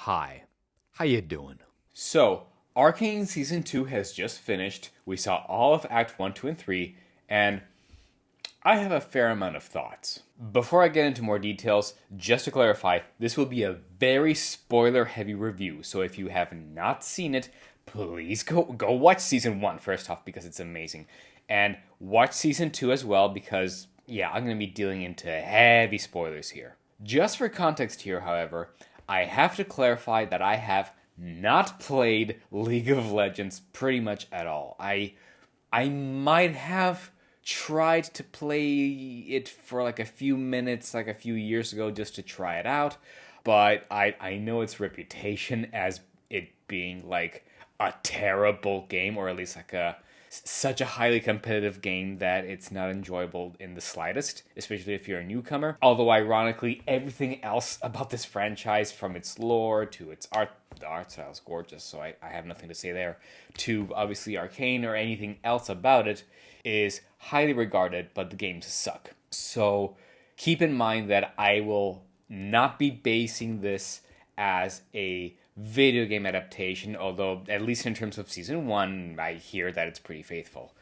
Hi, how you doing? So, Arcane Season 2 has just finished. We saw all of Act 1, 2, and 3, and I have a fair amount of thoughts. Before I get into more details, just to clarify, this will be a very spoiler heavy review, so if you have not seen it, please go watch Season 1 first off because it's amazing. And watch Season 2 as well because, yeah, I'm going to be dealing into heavy spoilers here. Just for context here, however, I have to clarify that I have not played League of Legends pretty much at all. I might have tried to play it for like a few minutes, like a few years ago, just to try it out, but I know its reputation as it being like a terrible game, or at least like such a highly competitive game that it's not enjoyable in the slightest, especially if you're a newcomer. Although, ironically, everything else about this franchise, from its lore to its art, the art style is gorgeous, so I have nothing to say there, to obviously Arcane or anything else about it, is highly regarded, but the games suck. So keep in mind that I will not be basing this as a video game adaptation, although at least in terms of Season 1, I hear that it's pretty faithful.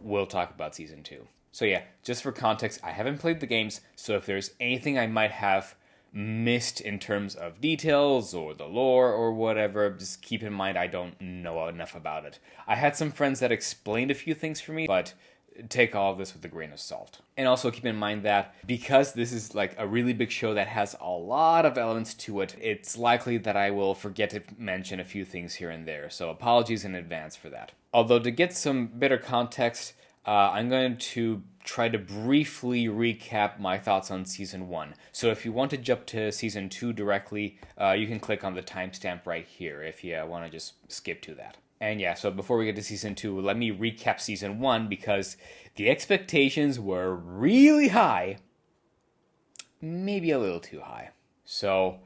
We'll talk about Season 2. So yeah, just for context, I haven't played the games, so if there's anything I might have missed in terms of details or the lore or whatever, just keep in mind I don't know enough about it. I had some friends that explained a few things for me, but take all of this with a grain of salt. And also keep in mind that because this is like a really big show that has a lot of elements to it, it's likely that I will forget to mention a few things here and there, so apologies in advance for that. Although to get some better context, I'm going to try to briefly recap my thoughts on Season 1. So if you want to jump to Season 2 directly, you can click on the timestamp right here if you want to just skip to that. And yeah, so before we get to Season 2, let me recap Season 1 because the expectations were really high. Maybe a little too high. So,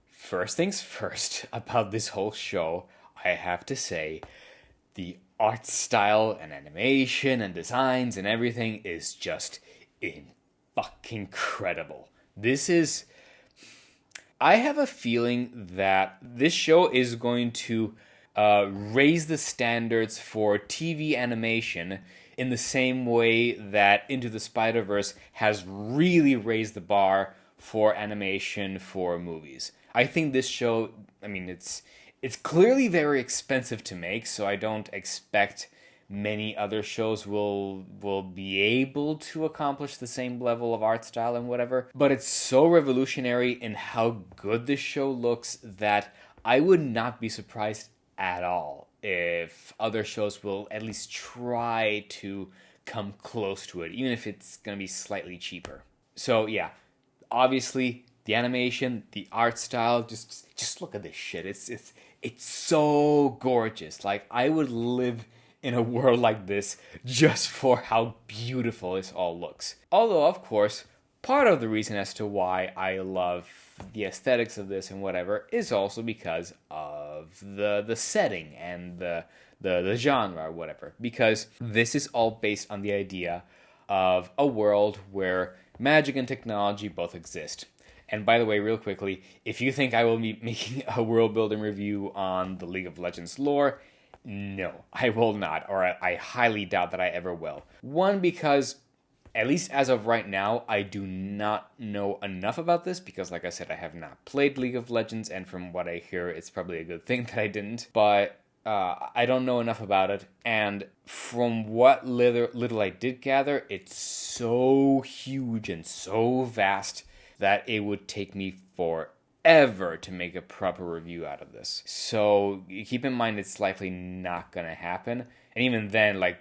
first things first about this whole show, I have to say, the art style and animation and designs and everything is just fucking incredible. I have a feeling that this show is going to raise the standards for TV animation in the same way that Into the Spider-Verse has really raised the bar for animation for movies. I think this show, it's clearly very expensive to make, so I don't expect many other shows will be able to accomplish the same level of art style and whatever. But it's so revolutionary in how good this show looks that I would not be surprised at all if other shows will at least try to come close to it, even if it's going to be slightly cheaper. So yeah, obviously the animation, the art style, just look at this shit. It's so gorgeous. Like, I would live in a world like this just for how beautiful this all looks. Although, of course, part of the reason as to why I love the aesthetics of this and whatever is also because of the setting and the genre or whatever. Because this is all based on the idea of a world where magic and technology both exist. And by the way, real quickly, if you think I will be making a world building review on the League of Legends lore, no, I will not, or I highly doubt that I ever will. One, because at least as of right now, I do not know enough about this because, like I said, I have not played League of Legends, and from what I hear, it's probably a good thing that I didn't. But I don't know enough about it, and from what little I did gather, it's so huge and so vast that it would take me forever to make a proper review out of this. So keep in mind it's likely not going to happen. And even then, like,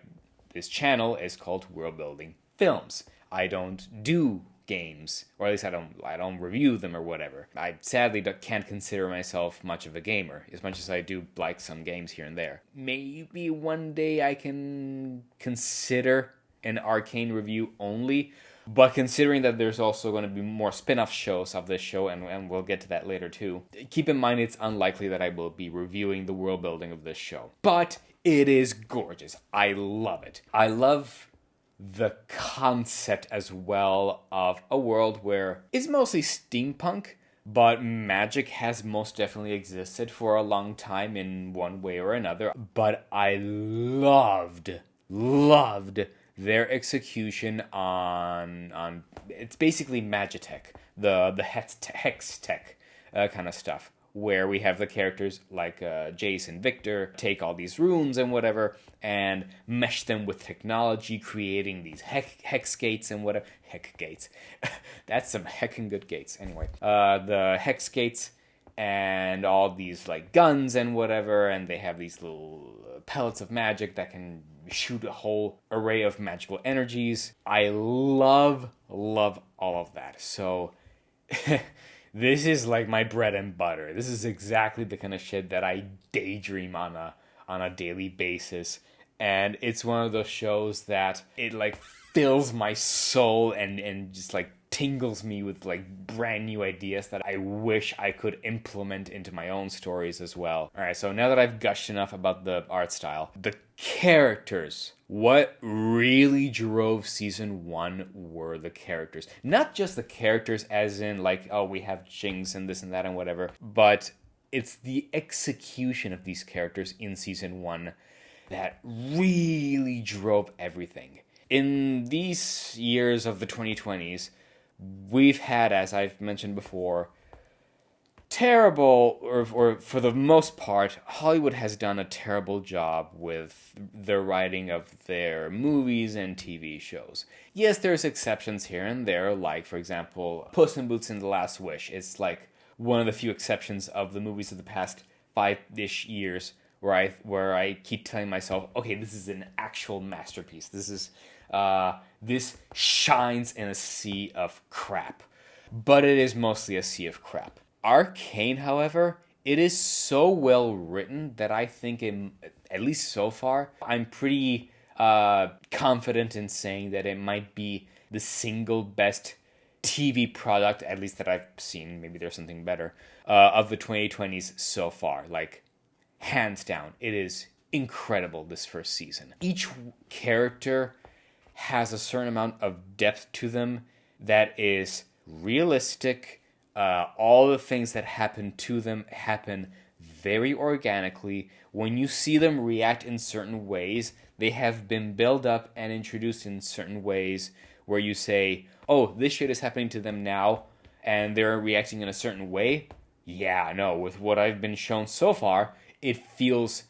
this channel is called Worldbuilding Films. I don't do games, or at least I don't review them or whatever. I sadly can't consider myself much of a gamer, as much as I do like some games here and there. Maybe one day I can consider an Arcane review only, but considering that there's also going to be more spin-off shows of this show, and we'll get to that later too, keep in mind it's unlikely that I will be reviewing the world building of this show. But it is gorgeous. I love it. I love the concept as well of a world where it's mostly steampunk, But magic has most definitely existed for a long time in one way or another. But I loved their execution on it's basically Magitech, the hex tech kind of stuff, where we have the characters like Jace and Victor take all these runes and whatever and mesh them with technology, creating these hex gates and whatever. Heck gates. That's some heckin' good gates. Anyway, the hex gates and all these like guns and whatever, and they have these little pellets of magic that can shoot a whole array of magical energies. I love all of that. So this is like my bread and butter. This is exactly the kind of shit that I daydream on a daily basis. And it's one of those shows that it like fills my soul and just like tingles me with like brand new ideas that I wish I could implement into my own stories as well. All right, so now that I've gushed enough about the art style, the characters. What really drove season 1 were the characters. Not just the characters as in like, oh, we have Jinx and this and that and whatever, but it's the execution of these characters in season 1 that really drove everything. In these years of the 2020s, we've had, as I've mentioned before, terrible, or for the most part, Hollywood has done a terrible job with the writing of their movies and TV shows. Yes, there's exceptions here and there, like, for example, Puss in Boots and the Last Wish. It's like one of the few exceptions of the movies of the past 5-ish years where I keep telling myself, okay, this is an actual masterpiece. This shines in a sea of crap. But it is mostly a sea of crap. Arcane, however, it is so well written that I think, at least so far, I'm pretty confident in saying that it might be the single best TV product, at least that I've seen, maybe there's something better, of the 2020s so far. Like, hands down, it is incredible this first season. Each character has a certain amount of depth to them that is realistic. All the things that happen to them happen very organically. When you see them react in certain ways, they have been built up and introduced in certain ways where you say, oh, this shit is happening to them now, and they're reacting in a certain way. Yeah, no, with what I've been shown so far, it feels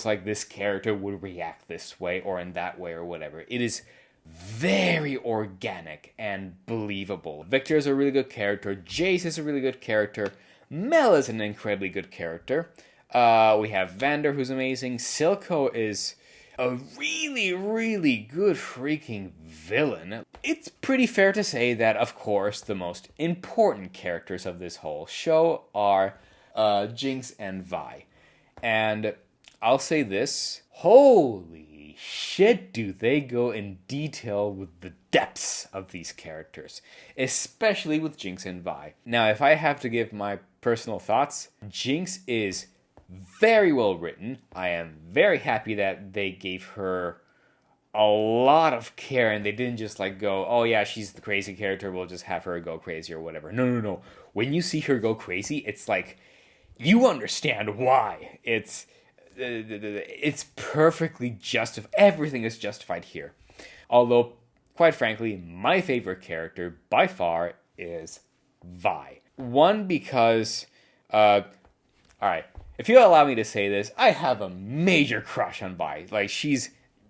like this character would react this way or in that way or whatever. It is very organic and believable. Victor is a really good character. Jace is a really good character. Mel is an incredibly good character. We have Vander, who's amazing. Silco is a really, really good freaking villain. It's pretty fair to say that, of course, the most important characters of this whole show are Jinx and Vi. And I'll say this, holy shit, do they go in detail with the depths of these characters, especially with Jinx and Vi. Now, if I have to give my personal thoughts, Jinx is very well written. I am very happy that they gave her a lot of care and they didn't just like go, oh yeah, she's the crazy character, we'll just have her go crazy or whatever. No. When you see her go crazy, it's like, you understand why. It's perfectly justified. Everything is justified here. Although, quite frankly, my favorite character by far is Vi. One, because, alright, if you allow me to say this, I have a major crush on Vi. Like,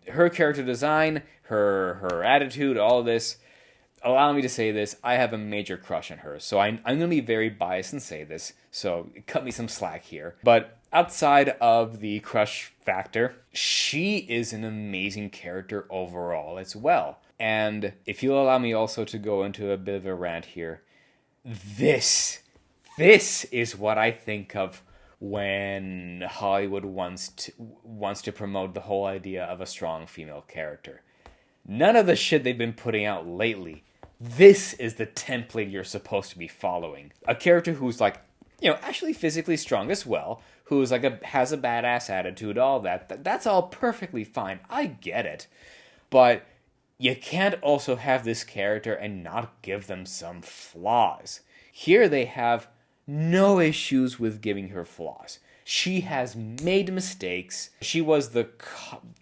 her character design, her attitude, all this, allow me to say this, I have a major crush on her. So I'm going to be very biased and say this, so cut me some slack here. But outside of the crush factor, she is an amazing character overall as well. And if you'll allow me also to go into a bit of a rant here, this is what I think of when Hollywood wants to promote the whole idea of a strong female character. None of the shit they've been putting out lately. This is the template you're supposed to be following. A character who's like, actually physically strong as well, who's like has a badass attitude, all that. That's all perfectly fine. I get it. But you can't also have this character and not give them some flaws. Here they have no issues with giving her flaws. She has made mistakes. She was the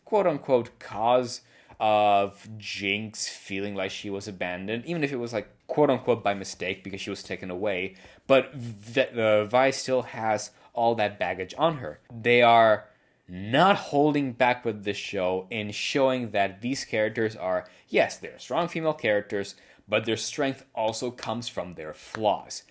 quote-unquote cause of Jinx feeling like she was abandoned, even if it was like quote-unquote by mistake because she was taken away. But Vi still has all that baggage on her. They are not holding back with this show in showing that these characters are, yes, they're strong female characters, but their strength also comes from their flaws.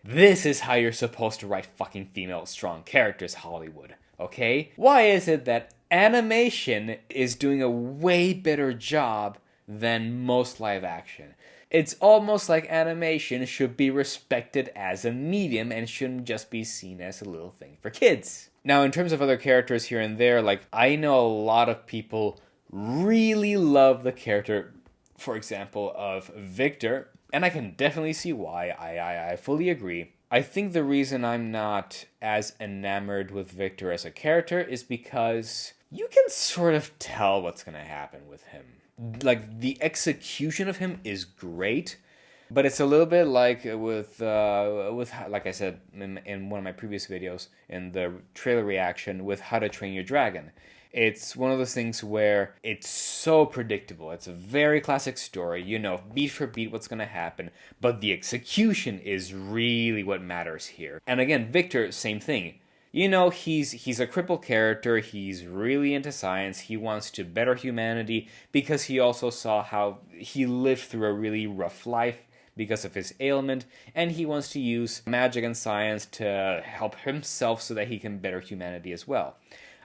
This is how you're supposed to write fucking female strong characters, Hollywood, okay? Why is it that animation is doing a way better job than most live action? It's almost like animation should be respected as a medium and shouldn't just be seen as a little thing for kids. Now, in terms of other characters here and there, like, I know a lot of people really love the character, for example, of Victor, and I can definitely see why. I fully agree. I think the reason I'm not as enamored with Victor as a character is because you can sort of tell what's going to happen with him. Like, the execution of him is great, but it's a little bit like with like I said in one of my previous videos, in the trailer reaction, with How to Train Your Dragon. It's one of those things where it's so predictable. It's a very classic story, you know, beat for beat what's going to happen, but the execution is really what matters here. And again, Victor, same thing. You know, he's a crippled character, he's really into science, he wants to better humanity because he also saw how he lived through a really rough life because of his ailment, and he wants to use magic and science to help himself so that he can better humanity as well.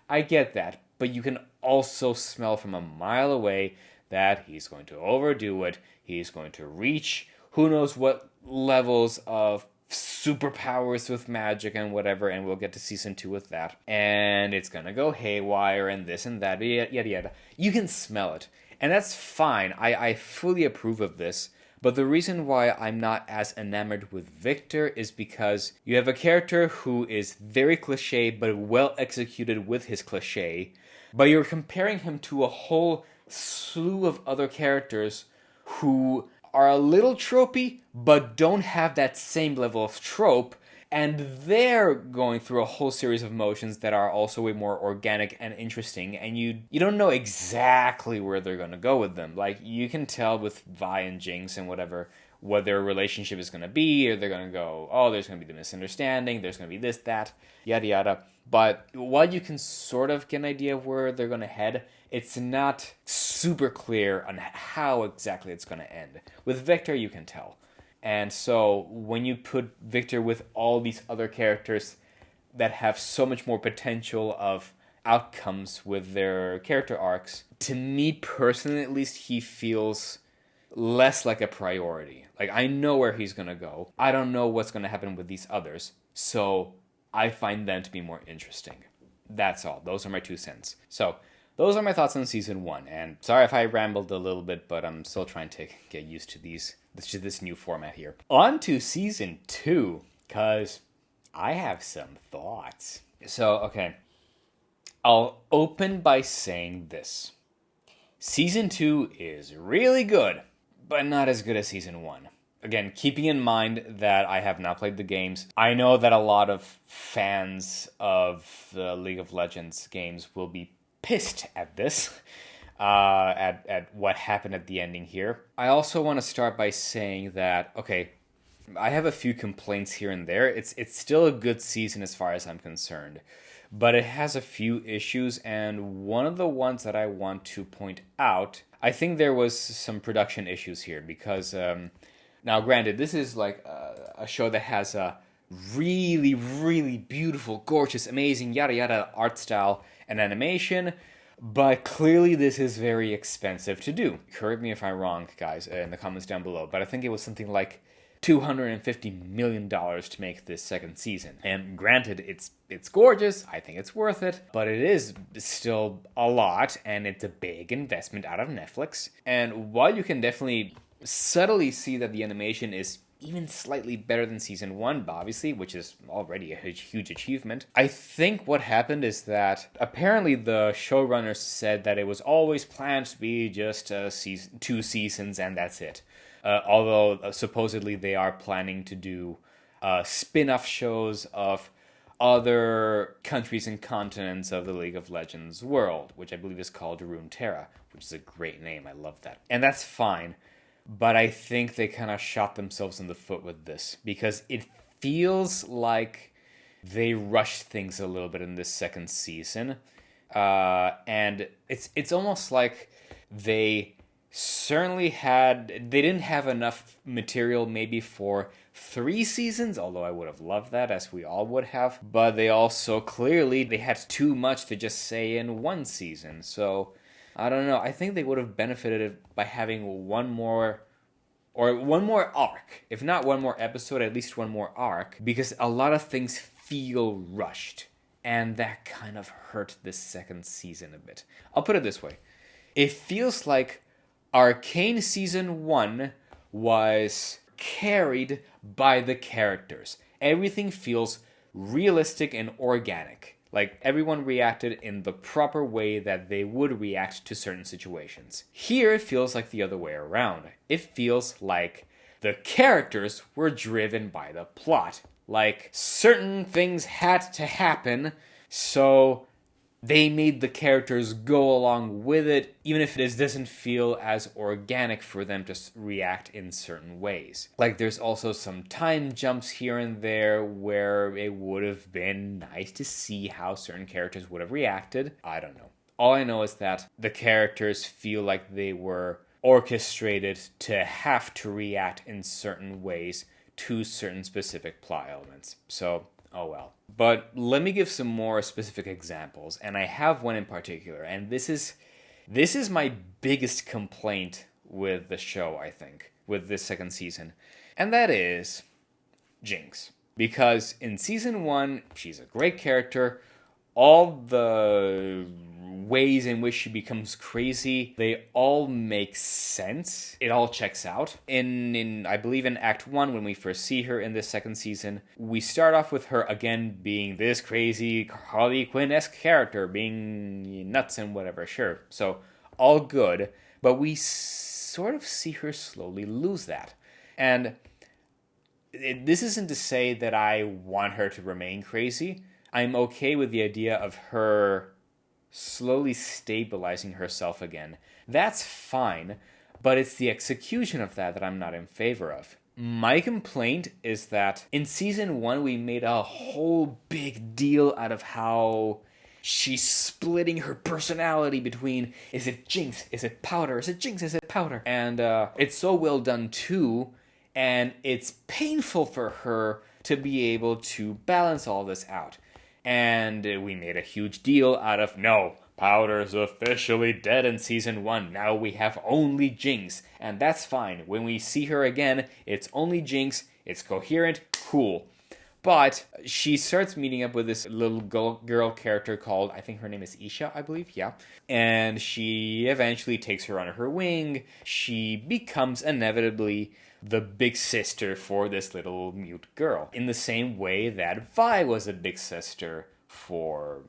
I get that, but you can also smell from a mile away that he's going to overdo it, he's going to reach who knows what levels of superpowers with magic and whatever, and we'll get to season 2 with that. And it's gonna go haywire and this and that, yada yada. You can smell it. And that's fine. I fully approve of this. But the reason why I'm not as enamored with Victor is because you have a character who is very cliche but well executed with his cliche, but you're comparing him to a whole slew of other characters who are a little tropey but don't have that same level of trope, and they're going through a whole series of motions that are also way more organic and interesting, and you don't know exactly where they're going to go with them. Like, you can tell with Vi and Jinx and whatever what their relationship is going to be, or they're going to go, oh, there's going to be the misunderstanding, there's going to be this, that, yada yada. But while you can sort of get an idea of where they're going to head, it's not super clear on how exactly it's going to end. With Victor, you can tell. And so when you put Victor with all these other characters that have so much more potential of outcomes with their character arcs, to me personally at least, he feels less like a priority. Like, I know where he's going to go. I don't know what's going to happen with these others. So I find them to be more interesting. That's all. Those are my 2 cents. So those are my thoughts on season 1. And sorry if I rambled a little bit, but I'm still trying to get used to this new format here. On to season 2, because I have some thoughts. So, okay. I'll open by saying this. Season 2 is really good, but not as good as season 1. Again, keeping in mind that I have not played the games, I know that a lot of fans of the League of Legends games will be pissed at this, at what happened at the ending here. I also want to start by saying that, okay, I have a few complaints here and there. It's still a good season as far as I'm concerned, but it has a few issues, and one of the ones that I want to point out, I think there was some production issues here, because now granted, this is like a show that has a really, really beautiful, gorgeous, amazing, yada yada art style and animation, but clearly this is very expensive to do. Correct me if I'm wrong, guys, in the comments down below, but I think it was something like $250 million to make this second season. And granted, it's gorgeous, I think it's worth it, but it is still a lot, and it's a big investment out of Netflix. And while you can definitely subtly see that the animation is even slightly better than season 1, obviously, which is already a huge achievement, I think what happened is that apparently the showrunners said that it was always planned to be just 2 seasons and that's it. Although supposedly they are planning to do spin-off shows of other countries and continents of the League of Legends world, which I believe is called Runeterra, which is a great name. I love that. And that's fine. But I think they kind of shot themselves in the foot with this, because it feels like they rushed things a little bit in this second season. And it's almost like they didn't have enough material maybe for 3 seasons, although I would have loved that, as we all would have. But they also they had too much to just say in 1 season. So I don't know. I think they would have benefited by having one more arc. If not one more episode, at least one more arc, because a lot of things feel rushed. And that kind of hurt this second season a bit. I'll put it this way. It feels like Arcane Season 1 was carried by the characters. Everything feels realistic and organic. Like everyone reacted in the proper way that they would react to certain situations. Here it feels like the other way around. It feels like the characters were driven by the plot. Like certain things had to happen, so they made the characters go along with it, even if it doesn't feel as organic for them to react in certain ways. Like there's also some time jumps here and there where it would have been nice to see how certain characters would have reacted. I don't know. All I know is that the characters feel like they were orchestrated to have to react in certain ways to certain specific plot elements. So, oh well. But let me give some more specific examples, and I have one in particular, and this is my biggest complaint with the show, I think, with this second season, and that is Jinx. Because in season 1, she's a great character. All the ways in which she becomes crazy, they all make sense. It all checks out. In I believe in Act 1, when we first see her in this second season, we start off with her again being this crazy Harley Quinn-esque character, being nuts and whatever, sure. So, all good. But we sort of see her slowly lose that. And this isn't to say that I want her to remain crazy. I'm okay with the idea of her slowly stabilizing herself again. That's fine, but it's the execution of that I'm not in favor of. My complaint is that in season 1, we made a whole big deal out of how she's splitting her personality between, is it Jinx, is it Powder, is it Jinx, is it Powder? And it's so well done too, and it's painful for her to be able to balance all this out. And we made a huge deal out of, no, Powder's officially dead in season 1. Now we have only Jinx. And that's fine. When we see her again, it's only Jinx. It's coherent. Cool. But she starts meeting up with this little girl character called, I think her name is Isha, I believe. Yeah. And she eventually takes her under her wing. She becomes inevitably the big sister for this little mute girl, in the same way that Vi was a big sister for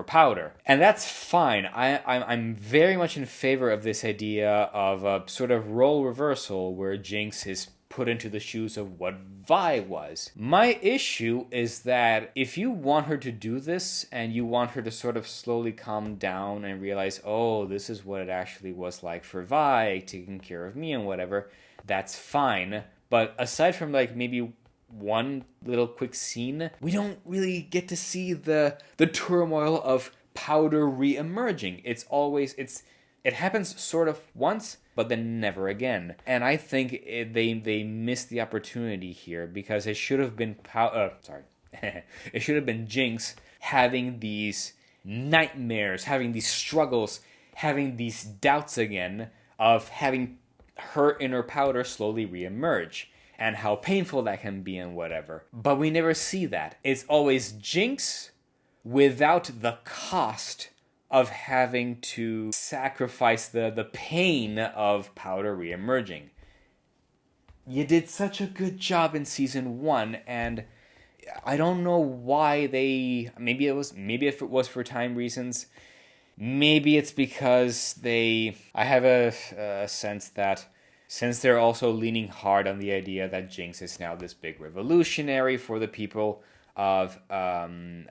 Powder. And that's fine. I'm very much in favor of this idea of a sort of role reversal where Jinx is put into the shoes of what Vi was. My issue is that if you want her to do this and you want her to sort of slowly calm down and realize, oh, this is what it actually was like for Vi, taking care of me and whatever, that's fine. But aside from like maybe one little quick scene, we don't really get to see the turmoil of Powder re-emerging. It happens sort of once, but then never again. And I think they missed the opportunity here, because it should have been it should have been Jinx having these nightmares, having these struggles, having these doubts again of having her inner Powder slowly re-emerge, and how painful that can be and whatever. But we never see that. It's always Jinx without the cost of having to sacrifice the pain of Powder re-emerging. You did such a good job in season 1, and I don't know why maybe if it was for time reasons, maybe it's because I have a sense that since they're also leaning hard on the idea that Jinx is now this big revolutionary for the people of Zon,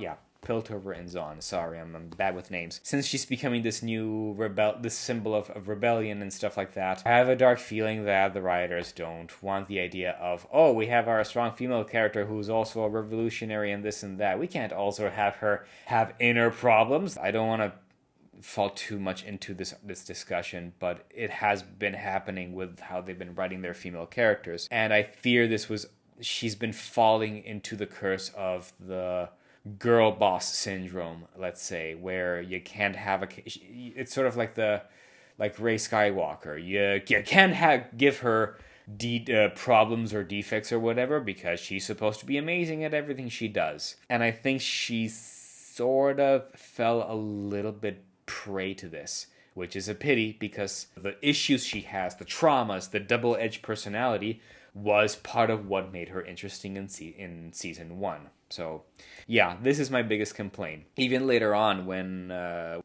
yeah, Piltover and Zon. Sorry, I'm bad with names. Since she's becoming this new this symbol of rebellion and stuff like that, I have a dark feeling that the writers don't want the idea of, oh, we have our strong female character who's also a revolutionary and this and that. We can't also have her have inner problems. I don't want to fall too much into this discussion, but it has been happening with how they've been writing their female characters, and I fear she's been falling into the curse of the girl boss syndrome, let's say, where you can't have it's sort of like Rey Skywalker. You can't give her problems or defects or whatever, because she's supposed to be amazing at everything she does. And I think she sort of fell a little bit prey to this, which is a pity, because the issues she has, the traumas, the double-edged personality was part of what made her interesting in season 1. So, yeah, this is my biggest complaint. Even later on, when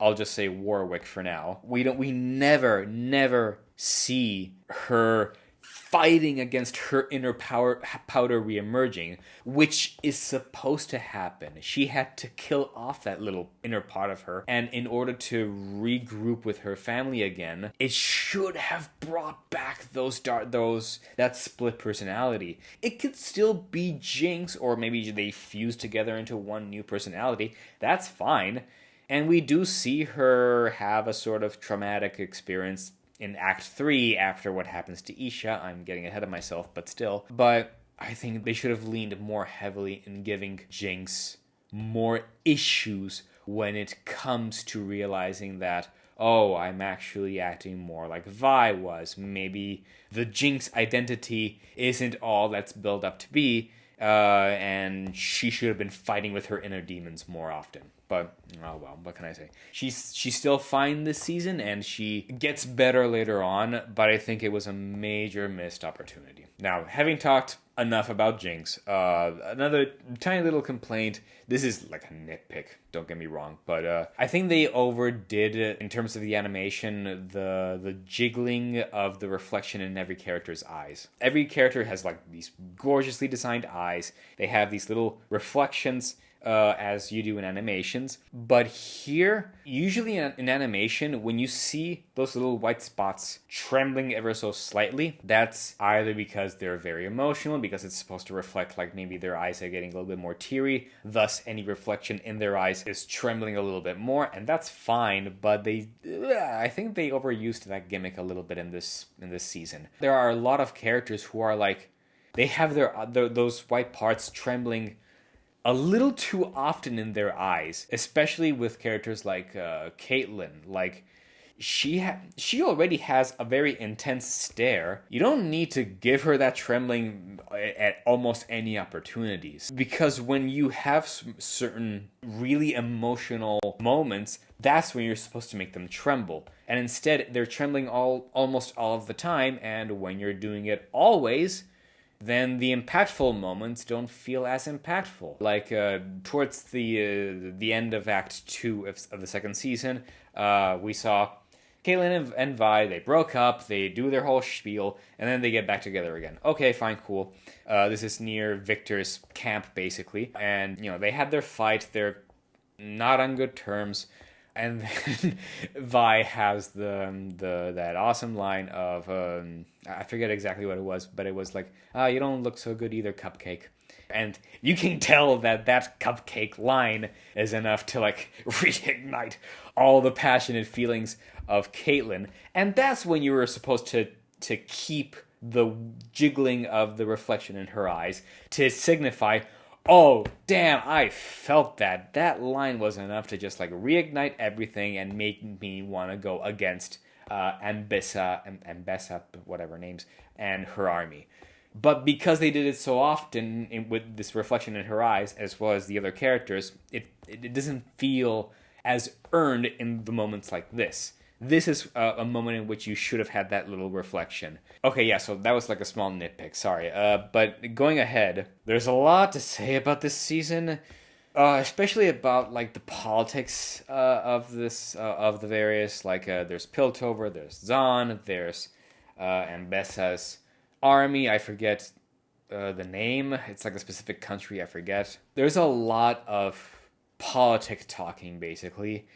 I'll just say Warwick for now, we never see her fighting against her inner powder reemerging, which is supposed to happen. She had to kill off that little inner part of her, and in order to regroup with her family again, it should have brought back that split personality. It could still be Jinx, or maybe they fuse together into one new personality. That's fine. And we do see her have a sort of traumatic experience in Act 3 after what happens to Isha. I'm getting ahead of myself, but still. But I think they should have leaned more heavily in giving Jinx more issues when it comes to realizing that, oh, I'm actually acting more like Vi was. Maybe the Jinx identity isn't all that's built up to be, and she should have been fighting with her inner demons more often. But, oh well, what can I say? She's still fine this season, and she gets better later on, but I think it was a major missed opportunity. Now, having talked enough about Jinx, another tiny little complaint. This is like a nitpick, don't get me wrong, but I think they overdid it in terms of the animation, the jiggling of the reflection in every character's eyes. Every character has like these gorgeously designed eyes. They have these little reflections, as you do in animations. But here, usually in animation, when you see those little white spots trembling ever so slightly, that's either because they're very emotional, because it's supposed to reflect like maybe their eyes are getting a little bit more teary, thus any reflection in their eyes is trembling a little bit more, and that's fine, but I think they overused that gimmick a little bit in this season. There are a lot of characters who are like, they have those white parts trembling a little too often in their eyes, especially with characters like Caitlyn. Like, she already has a very intense stare. You don't need to give her that trembling at almost any opportunities, because when you have certain really emotional moments, that's when you're supposed to make them tremble. And instead, they're trembling almost all of the time, and when you're doing it always, then the impactful moments don't feel as impactful. Like towards the end of Act 2 of the second season, we saw Caitlyn and Vi, they broke up, they do their whole spiel, and then they get back together again. Okay, fine, cool. This is near Victor's camp, basically. And, they had their fight, they're not on good terms. And then Vi has that awesome line of, I forget exactly what it was, but it was like, you don't look so good either, Cupcake. And you can tell that Cupcake line is enough to like reignite all the passionate feelings of Caitlyn. And that's when you were supposed to keep the jiggling of the reflection in her eyes to signify, oh, damn, I felt that. That line was enough to just like reignite everything and make me want to go against Ambessa, whatever names, and her army. But because they did it so often with this reflection in her eyes, as well as the other characters, it doesn't feel as earned in the moments like this. This is a moment in which you should have had that little reflection. Okay, yeah, so that was like a small nitpick, sorry. But going ahead, there's a lot to say about this season. Especially about like the politics of this of the various there's Piltover, there's Zahn, there's Ambessa's army. I forget the name. It's like a specific country. I forget. There's a lot of politic talking basically.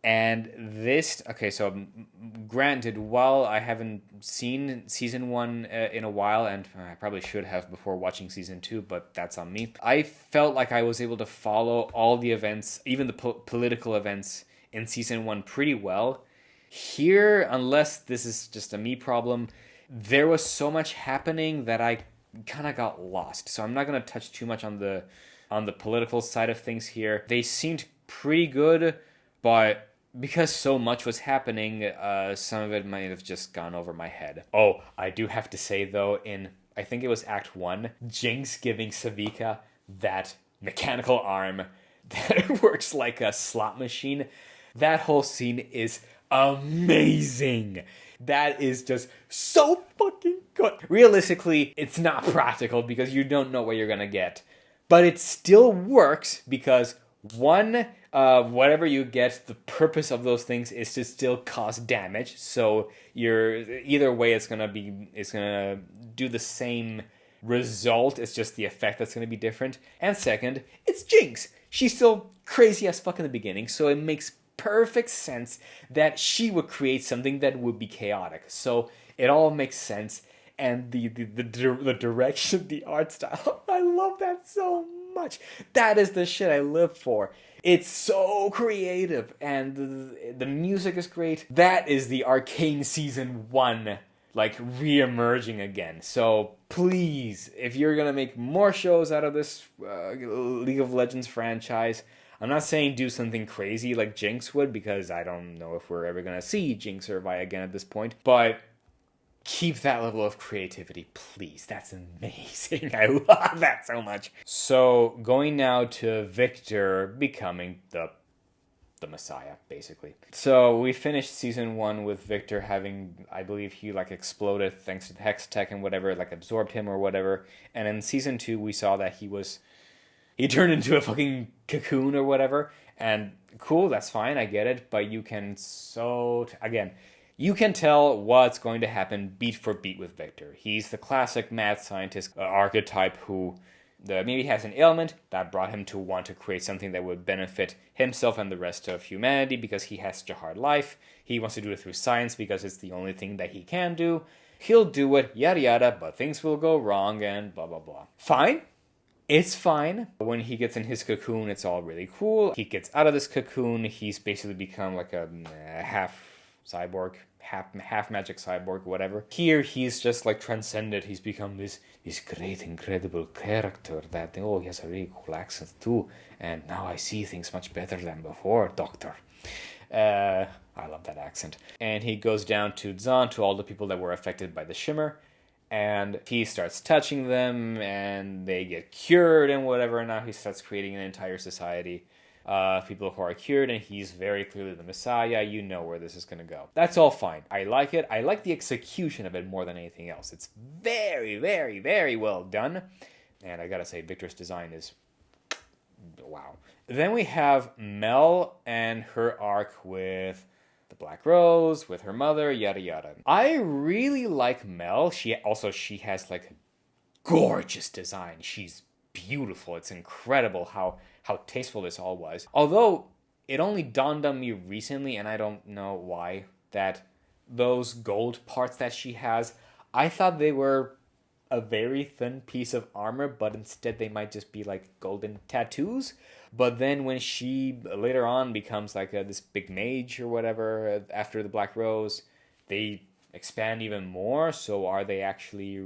And this, okay, so granted, while I haven't seen season 1 in a while, and I probably should have before watching season 2, but that's on me, I felt like I was able to follow all the events, even the political events in season 1 pretty well. Here, unless this is just a me problem, there was so much happening that I kind of got lost. So I'm not going to touch too much on the political side of things here. They seemed pretty good, but because so much was happening, some of it might have just gone over my head. Oh, I do have to say though, I think it was Act 1, Jinx giving Savika that mechanical arm that works like a slot machine. That whole scene is amazing. That is just so fucking good. Realistically, it's not practical because you don't know what you're gonna get. But it still works because one, whatever you get, the purpose of those things is to still cause damage. So either way, it's gonna do the same result. It's just the effect that's gonna be different. And second, it's Jinx. She's still crazy as fuck in the beginning, so it makes perfect sense that she would create something that would be chaotic. So it all makes sense. And the direction, the art style, I love that so much. That is the shit I live for. It's so creative, and the music is great. That is the Arcane season 1, like, re-emerging again. So please, if you're gonna make more shows out of this League of Legends franchise, I'm not saying do something crazy like Jinx would, because I don't know if we're ever gonna see Jinx or Vi again at this point, but keep that level of creativity, please. That's amazing. I love that so much. So, going now to Victor becoming the Messiah, basically. So, we finished season 1 with Victor having, I believe he, like, exploded thanks to the Hex Tech and whatever, like, absorbed him or whatever. And in season 2, we saw that he turned into a fucking cocoon or whatever. And cool, that's fine, I get it. But you can you can tell what's going to happen beat for beat with Victor. He's the classic mad scientist archetype who maybe has an ailment that brought him to want to create something that would benefit himself and the rest of humanity because he has such a hard life. He wants to do it through science because it's the only thing that he can do. He'll do it, yada yada, but things will go wrong and blah blah blah. Fine. It's fine. When he gets in his cocoon, it's all really cool. He gets out of this cocoon, he's basically become like a half cyborg, half magic cyborg, whatever. Here, he's just like transcended. He's become this great, incredible character that, oh, he has a really cool accent too. And now I see things much better than before, Doctor. I love that accent. And he goes down to Zahn, to all the people that were affected by the Shimmer. And he starts touching them, and they get cured and whatever. And now he starts creating an entire society of people who are cured, and he's very clearly the Messiah. You know where this is going to go. That's all fine. I like it. I like the execution of it more than anything else. It's very, very, very well done. And I gotta say, Victor's design is wow. Then we have Mel and her arc with the Black Rose, with her mother, yada yada. I really like Mel. She has like a gorgeous design. She's beautiful. It's incredible how tasteful this all was. Although it only dawned on me recently, and I don't know why, that those gold parts that she has, I thought they were a very thin piece of armor, but instead they might just be like golden tattoos. But then when she later on becomes like this big mage or whatever after the Black Rose, they expand even more. So are they actually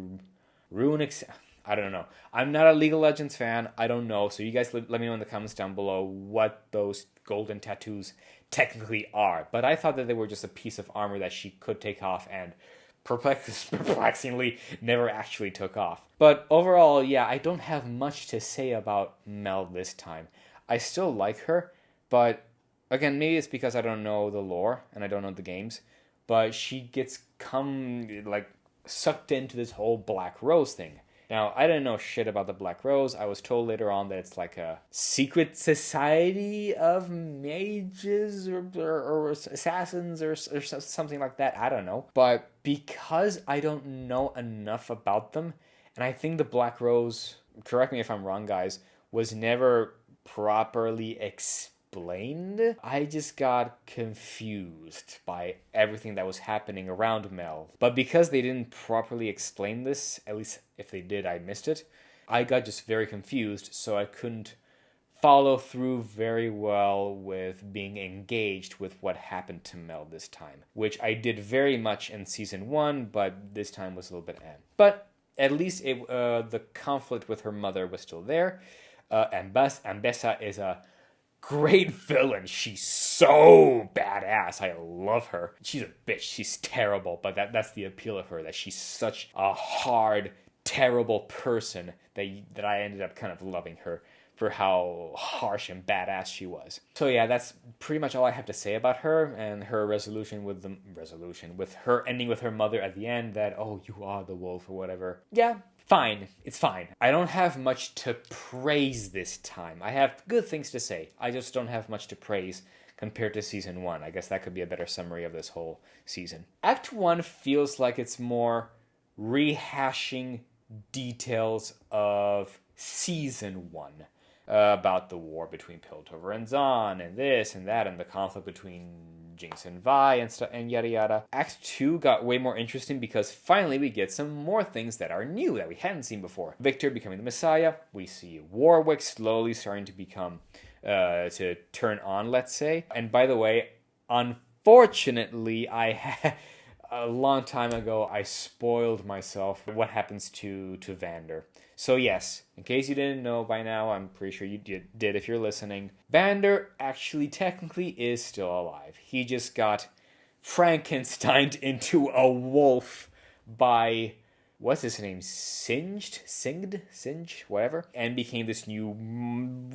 I don't know. I'm not a League of Legends fan. I don't know. So you guys let me know in the comments down below what those golden tattoos technically are. But I thought that they were just a piece of armor that she could take off, and perplexingly never actually took off. But overall, yeah, I don't have much to say about Mel this time. I still like her, but again, maybe it's because I don't know the lore and I don't know the games. But she gets sucked into this whole Black Rose thing. Now, I didn't know shit about the Black Rose. I was told later on that it's like a secret society of mages or assassins or something like that. I don't know. But because I don't know enough about them, and I think the Black Rose, correct me if I'm wrong, guys, was never properly explained. I just got confused by everything that was happening around Mel. But because they didn't properly explain this, at least if they did, I missed it, I got just very confused, so I couldn't follow through very well with being engaged with what happened to Mel this time, which I did very much in season 1, but this time was a little bit But at least the conflict with her mother was still there. Ambessa is a great villain. She's so badass. I love her. She's a bitch. She's terrible, but that's the appeal of her, that she's such a hard, terrible person that I ended up kind of loving her for how harsh and badass she was. So yeah, that's pretty much all I have to say about her and her resolution with her ending with her mother at the end, that, oh, you are the wolf or whatever. Yeah, fine. It's fine. I don't have much to praise this time. I have good things to say. I just don't have much to praise compared to season 1. I guess that could be a better summary of this whole season. Act 1 feels like it's more rehashing details of season 1. About the war between Piltover and Zahn, and this and that, and the conflict between Jinx and Vi, and yada yada. Act 2 got way more interesting because finally we get some more things that are new that we hadn't seen before. Victor becoming the Messiah. We see Warwick slowly starting to become, to turn on, let's say. And by the way, unfortunately, a long time ago, I spoiled myself what happens to Vander. So yes, in case you didn't know by now, I'm pretty sure you did if you're listening, Vander actually technically is still alive. He just got Frankensteined into a wolf by, what's his name, Singed, whatever, and became this new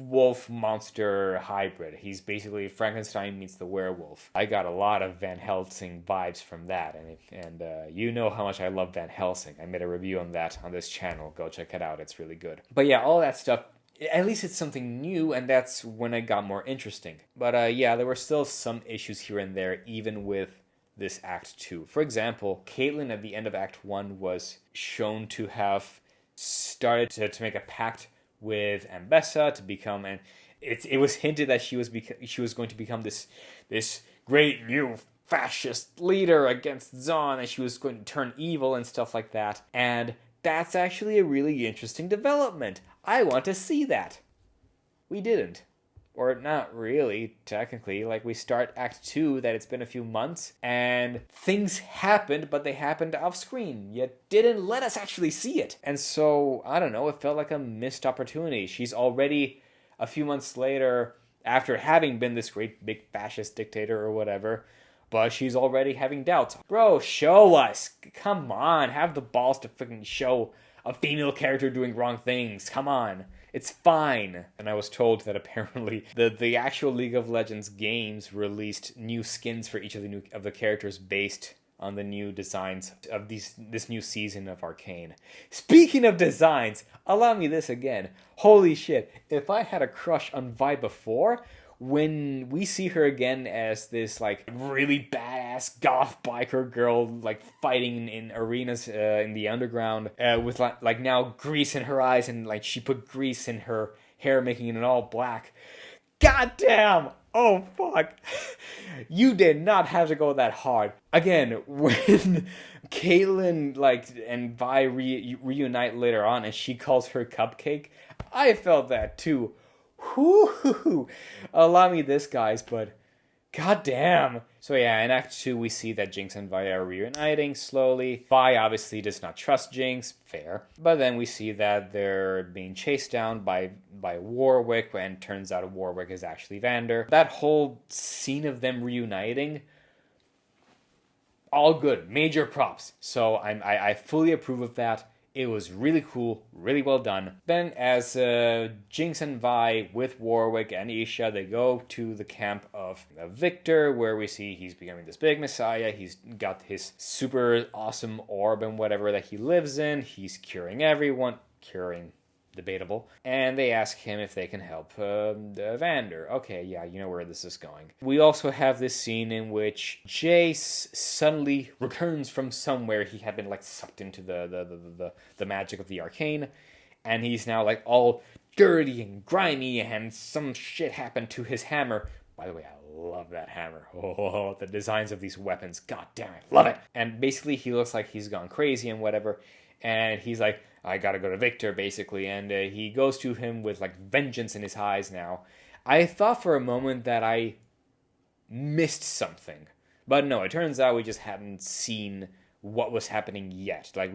wolf monster hybrid. He's basically Frankenstein meets the werewolf. I got a lot of Van Helsing vibes from that, and you know how much I love Van Helsing. I made a review on that on this channel. Go check it out. It's really good. But yeah, all that stuff, at least it's something new, and that's when it got more interesting. But yeah, there were still some issues here and there, even with this Act 2. For example, Caitlyn at the end of Act 1 was shown to have started to make a pact with Ambessa to become, and it was hinted that she was going to become this great new fascist leader against Zahn, and she was going to turn evil and stuff like that. And that's actually a really interesting development. I want to see that. We didn't. Or not really, technically. Like, we start Act 2, that it's been a few months, and things happened, but they happened off screen. You didn't let us actually see it. And so, I don't know, it felt like a missed opportunity. She's already, a few months later, after having been this great big fascist dictator or whatever, but she's already having doubts. Bro, show us. Come on, have the balls to freaking show a female character doing wrong things. Come on. It's fine. And I was told that apparently the actual League of Legends games released new skins for each of the characters based on the new designs of this new season of Arcane. Speaking of designs, allow me this again. Holy shit, if I had a crush on Vi before, when we see her again as this like really badass goth biker girl, like fighting in arenas in the underground, with like now grease in her eyes, and like she put grease in her hair, making it all black. God damn! Oh fuck! You did not have to go that hard. Again, when Caitlyn and Vi reunite later on, and she calls her Cupcake, I felt that too. Whoo! Allow me this, guys, but goddamn. So yeah, in Act 2, we see that Jinx and Vi are reuniting slowly. Vi obviously does not trust Jinx, fair. But then we see that they're being chased down by Warwick, and turns out Warwick is actually Vander. That whole scene of them reuniting, all good, major props. So I fully approve of that. It was really cool, really well done. Then as Jinx and Vi with Warwick and Isha, they go to the camp of Victor, where we see he's becoming this big messiah. He's got his super awesome orb and whatever that he lives in. He's curing everyone. Curing, debatable. And they ask him if they can help Vander. Okay, yeah, you know where this is going. We also have this scene in which Jace suddenly returns from somewhere. He had been like sucked into the magic of the Arcane, and he's now like all dirty and grimy, and some shit happened to his hammer. By the way, I love that hammer. Oh, the designs of these weapons. God damn it, love it. And basically he looks like he's gone crazy and whatever, and he's like, I gotta go to Victor, basically, and he goes to him with, like, vengeance in his eyes now. I thought for a moment that I missed something, but no, it turns out we just hadn't seen what was happening yet. Like,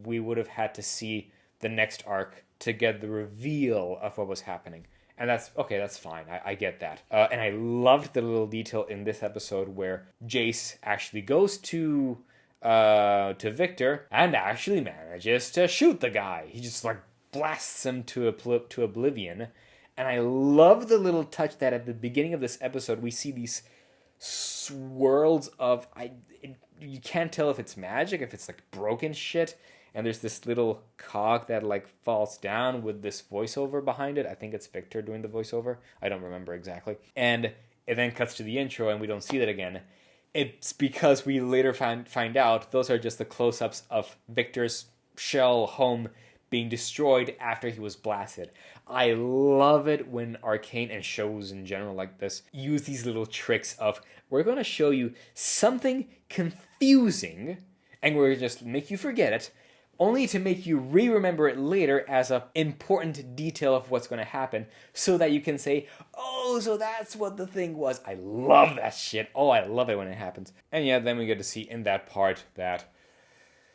we would have had to see the next arc to get the reveal of what was happening. And that's, okay, that's fine, I get that. And I loved the little detail in this episode where Jace actually goes to Victor and actually manages to shoot the guy. He just like blasts him to oblivion. And I love the little touch that at the beginning of this episode we see these swirls of you can't tell if it's magic, if it's like broken shit. And there's this little cog that like falls down with this voiceover behind it. I think it's Victor doing the voiceover. I don't remember exactly. And it then cuts to the intro and we don't see that again. It's because we later find out those are just the close-ups of Victor's shell home being destroyed after he was blasted. I love it when Arcane and shows in general like this use these little tricks of, we're going to show you something confusing and we're going to just make you forget it, only to make you re-remember it later as an important detail of what's going to happen, so that you can say, oh, so that's what the thing was. I love that shit. Oh, I love it when it happens. And yeah, then we get to see in that part that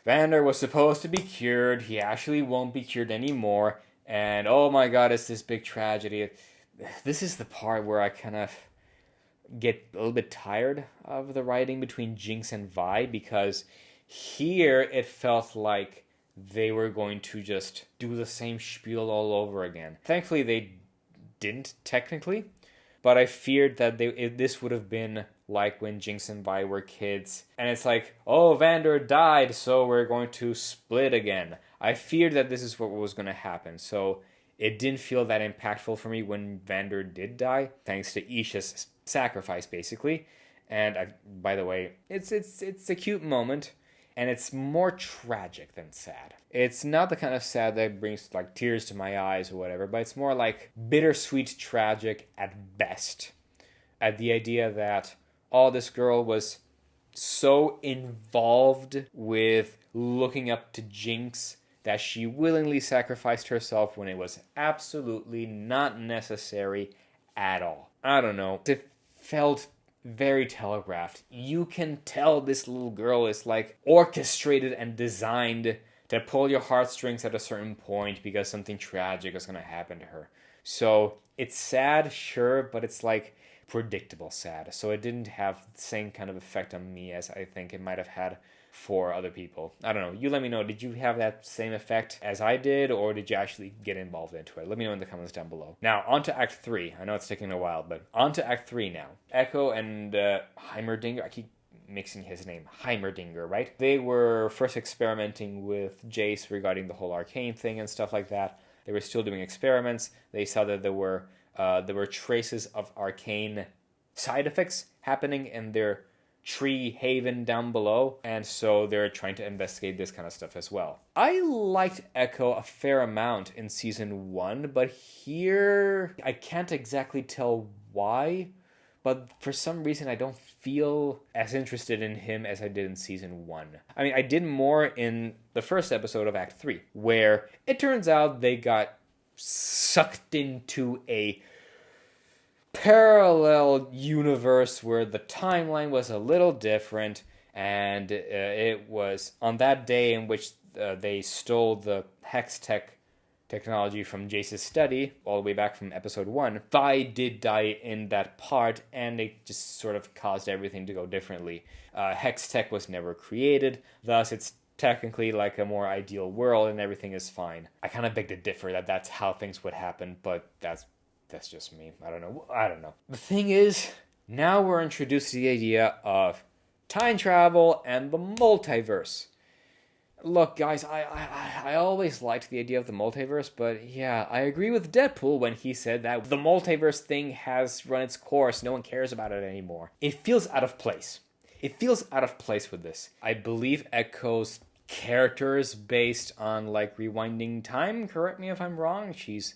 Vander was supposed to be cured. He actually won't be cured anymore. And oh my god, it's this big tragedy. This is the part where I kind of get a little bit tired of the writing between Jinx and Vi, because here it felt like they were going to just do the same spiel all over again. Thankfully, they didn't technically, but I feared that this would have been like when Jinx and Vi were kids, and it's like, oh, Vander died, so we're going to split again. I feared that this is what was going to happen, so it didn't feel that impactful for me when Vander did die, thanks to Isha's sacrifice, basically. And by the way, it's a cute moment. And it's more tragic than sad. It's not the kind of sad that brings like tears to my eyes or whatever, but it's more like bittersweet tragic at best. At the idea that, oh, this girl was so involved with looking up to Jinx that she willingly sacrificed herself when it was absolutely not necessary at all. I don't know. It felt very telegraphed. You can tell this little girl is like orchestrated and designed to pull your heartstrings at a certain point because something tragic is going to happen to her. So it's sad, sure, but it's like predictable sad. So it didn't have the same kind of effect on me as I think it might have had for other people. I don't know. You let me know. Did you have that same effect as I did, or did you actually get involved into it? Let me know in the comments down below. Now, on to Act 3. I know it's taking a while, but on to Act 3 now. Echo and Heimerdinger, I keep mixing his name, Heimerdinger, right? They were first experimenting with Jace regarding the whole Arcane thing and stuff like that. They were still doing experiments. They saw that there were traces of Arcane side effects happening in their tree haven down below, and so they're trying to investigate this kind of stuff as well. I liked Echo a fair amount in season 1, but here I can't exactly tell why, but for some reason I don't feel as interested in him as I did in season 1. I mean, I did more in the first episode of Act 3, where it turns out they got sucked into a parallel universe where the timeline was a little different, and it was on that day in which they stole the hex technology from Jace's study, all the way back from episode 1. Vi did die in that part, and it just sort of caused everything to go differently. Hex tech was never created, thus it's technically like a more ideal world and everything is fine. I kind of beg to differ that that's how things would happen, but that's just me. I don't know. The thing is, now we're introduced to the idea of time travel and the multiverse. Look, guys, I always liked the idea of the multiverse, but yeah, I agree with Deadpool when he said that the multiverse thing has run its course. No one cares about it anymore. It feels out of place. It feels out of place with this. I believe Echo's character is based on like rewinding time. Correct me if I'm wrong. She's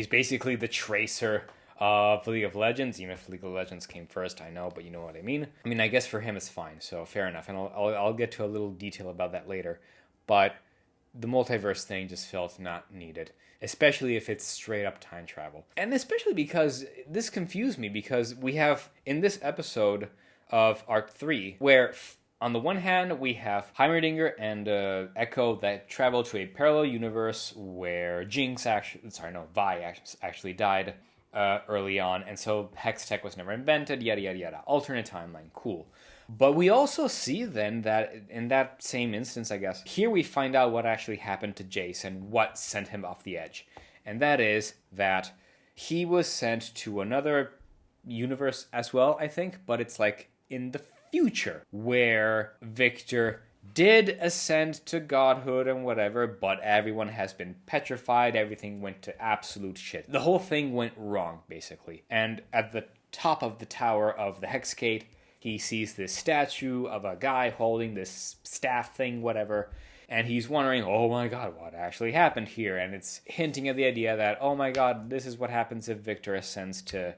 basically the tracer of League of Legends, even if League of Legends came first, I know, but you know what I mean. I mean, I guess for him it's fine, so fair enough, and I'll get to a little detail about that later. But the multiverse thing just felt not needed, especially if it's straight up time travel. And especially because this confused me, because we have, in this episode of Arc 3, where on the one hand we have Heimerdinger and Echo that travel to a parallel universe where Vi actually died early on, and so Hex Tech was never invented, yada yada yada. Alternate timeline, cool. But we also see then that in that same instance, I guess, here we find out what actually happened to Jace and what sent him off the edge. And that is that he was sent to another universe as well, I think, but it's like in the future, where Victor did ascend to godhood and whatever, but everyone has been petrified, everything went to absolute shit. The whole thing went wrong, basically. And at the top of the tower of the Hexgate, he sees this statue of a guy holding this staff thing, whatever, and he's wondering, oh my god, what actually happened here? And it's hinting at the idea that, oh my god, this is what happens if Victor ascends to,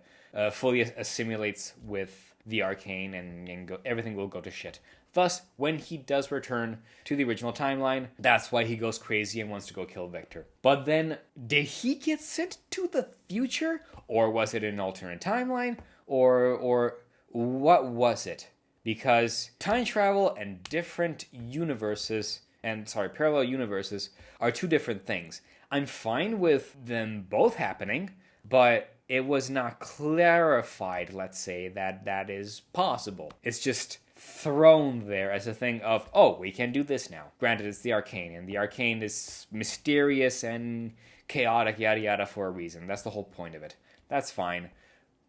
fully assimilates with the Arcane, and everything will go to shit. Thus, when he does return to the original timeline, that's why he goes crazy and wants to go kill Victor. But then, did he get sent to the future? Or was it an alternate timeline? Or what was it? Because time travel and different universes, parallel universes, are two different things. I'm fine with them both happening, but it was not clarified, let's say, that that is possible. It's just thrown there as a thing of, oh, we can do this now. Granted, it's the Arcane, and the Arcane is mysterious and chaotic, yada yada, for a reason. That's the whole point of it. That's fine.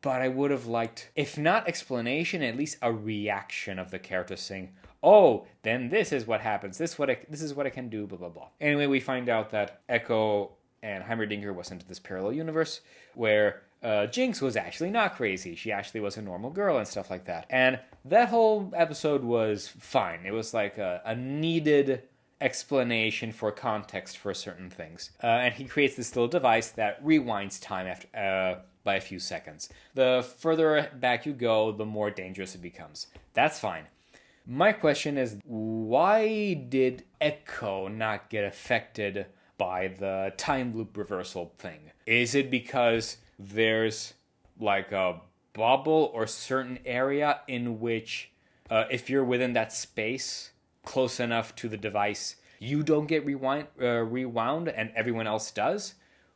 But I would have liked, if not explanation, at least a reaction of the character saying, oh, then this is what happens. This is what I can do, blah, blah, blah. Anyway, we find out that Echo and Heimerdinger was into this parallel universe where Jinx was actually not crazy. She actually was a normal girl and stuff like that. And that whole episode was fine. It was like a needed explanation for context for certain things. And he creates this little device that rewinds time after by a few seconds. The further back you go, the more dangerous it becomes. That's fine. My question is, why did Echo not get affected by the time loop reversal thing? Is it because there's like a bubble or certain area in which if you're within that space close enough to the device, you don't get rewound and everyone else does?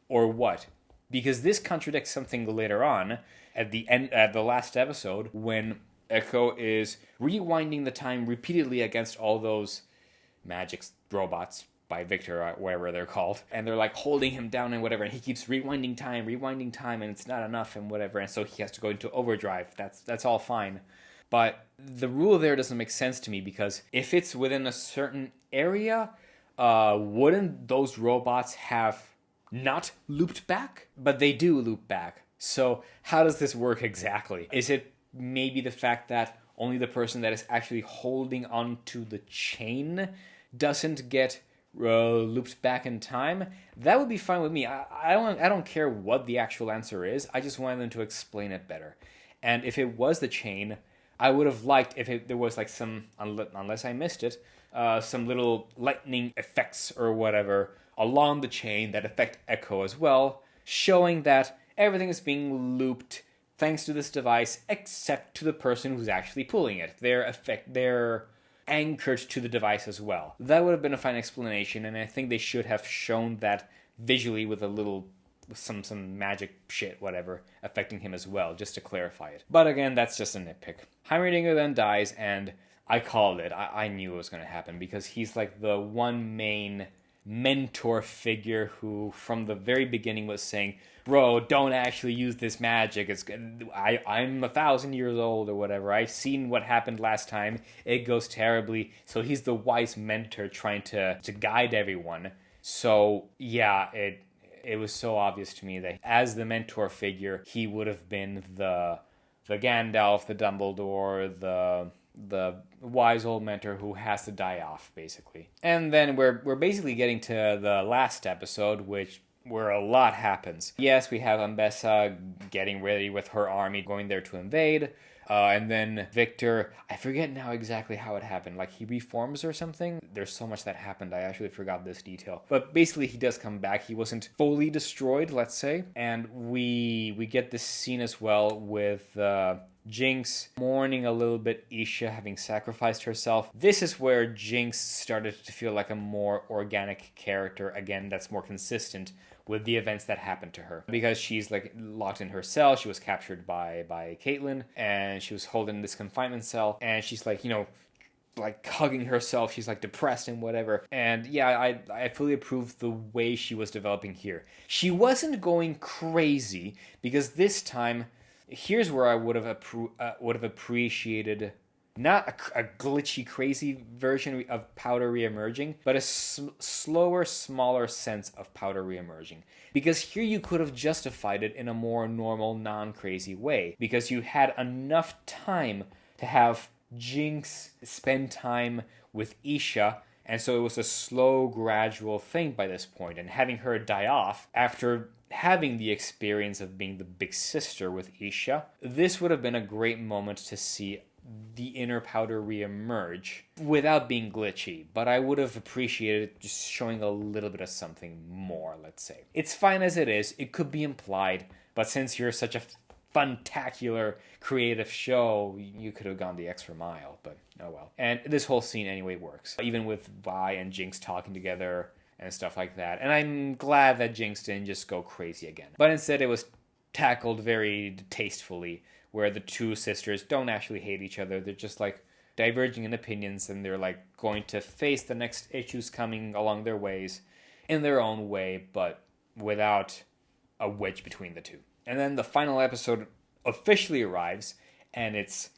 Or what? Because this contradicts something later on at the last episode when Echo is rewinding the time repeatedly against all those magic robots by Victor, or whatever they're called, and they're like holding him down and whatever, and he keeps rewinding time, and it's not enough and whatever, and so he has to go into overdrive. That's all fine. But the rule there doesn't make sense to me, because if it's within a certain area, wouldn't those robots have not looped back? But they do loop back. So how does this work exactly? Is it maybe the fact that only the person that is actually holding onto the chain doesn't get looped back in time? That would be fine with me. I don't care what the actual answer is. I just wanted them to explain it better. And if it was the chain, I would have liked if there was like some, unless I missed it, some little lightning effects or whatever along the chain that affect Echo as well, showing that everything is being looped thanks to this device, except to the person who's actually pulling it. They're anchored to the device as well. That would have been a fine explanation, and I think they should have shown that visually with some magic shit, whatever, affecting him as well, just to clarify it. But again, that's just a nitpick. Heimerdinger then dies, and I called it. I knew it was going to happen because he's like the one main mentor figure who from the very beginning was saying, bro, don't actually use this magic. I'm 1,000 years old or whatever. I've seen what happened last time. It goes terribly. So he's the wise mentor trying to guide everyone. So yeah, it was so obvious to me that as the mentor figure, he would have been the Gandalf, the Dumbledore, the wise old mentor who has to die off, basically. And then we're basically getting to the last episode, where a lot happens. Yes, we have Ambessa getting ready with her army, going there to invade. And then Victor, I forget now exactly how it happened. Like he reforms or something. There's so much that happened. I actually forgot this detail. But basically he does come back. He wasn't fully destroyed, let's say. And we get this scene as well with Jinx mourning a little bit Isha having sacrificed herself. This is where Jinx started to feel like a more organic character. Again, that's more consistent with the events that happened to her. Because she's like locked in her cell. She was captured by Caitlyn and she was holding in this confinement cell. And she's like, like hugging herself. She's like depressed and whatever. And yeah, I fully approve the way she was developing here. She wasn't going crazy because this time, here's where I would have appreciated not a glitchy, crazy version of Powder reemerging, but a slower, smaller sense of Powder reemerging. Because here you could have justified it in a more normal, non-crazy way. Because you had enough time to have Jinx spend time with Isha, and so it was a slow, gradual thing by this point. And having her die off after having the experience of being the big sister with Isha, this would have been a great moment to see the inner Powder reemerge without being glitchy, but I would have appreciated just showing a little bit of something more, let's say. It's fine as it is. It could be implied, but since you're such a funtacular creative show, you could have gone the extra mile, but oh well. And this whole scene anyway works, even with Vi and Jinx talking together and stuff like that. And I'm glad that Jinx didn't just go crazy again, but instead it was tackled very tastefully, where the two sisters don't actually hate each other. They're just like diverging in opinions, and they're like going to face the next issues coming along their ways in their own way, but without a wedge between the two. And then the final episode officially arrives, and it's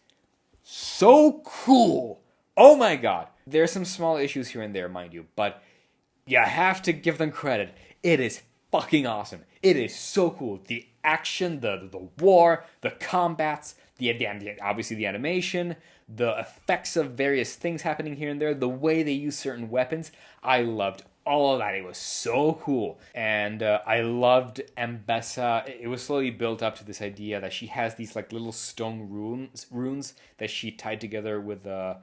so cool. Oh my god. There's some small issues here and there, mind you, but you have to give them credit. It is fucking awesome. It is so cool. The action, the war, the combats, obviously the animation, the effects of various things happening here and there, the way they use certain weapons. I loved all of that. It was so cool. And I loved Ambessa. It was slowly built up to this idea that she has these like little stone runes that she tied together with a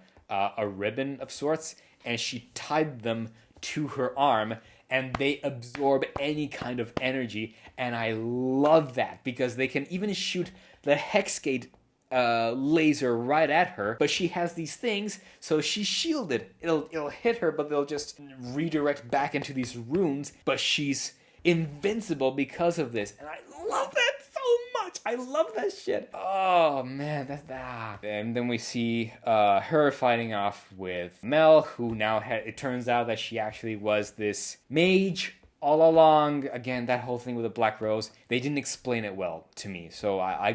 ribbon of sorts, and she tied them to her arm, and they absorb any kind of energy, and I love that because they can even shoot the Hexgate laser right at her, but she has these things, so she's shielded. It'll hit her, but they'll just redirect back into these runes, but she's invincible because of this, and I love that so much. I love that shit. Oh man, that's that. And then we see her fighting off with Mel, who now it turns out that she actually was this mage all along. Again, that whole thing with the Black Rose, they didn't explain it well to me, so I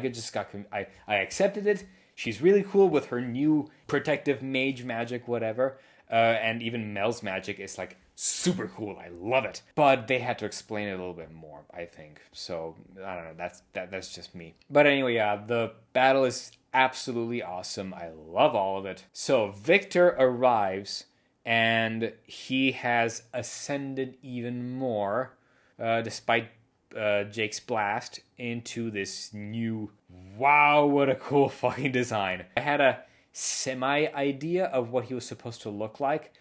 accepted it. She's really cool with her new protective mage magic, whatever. And even Mel's magic is like super cool. I love it. But they had to explain it a little bit more, I think. So I don't know. That's just me. But anyway, yeah, the battle is absolutely awesome. I love all of it. So Victor arrives, and he has ascended even more, despite Jake's blast, into this new. Wow, what a cool fucking design. I had a semi idea of what he was supposed to look like,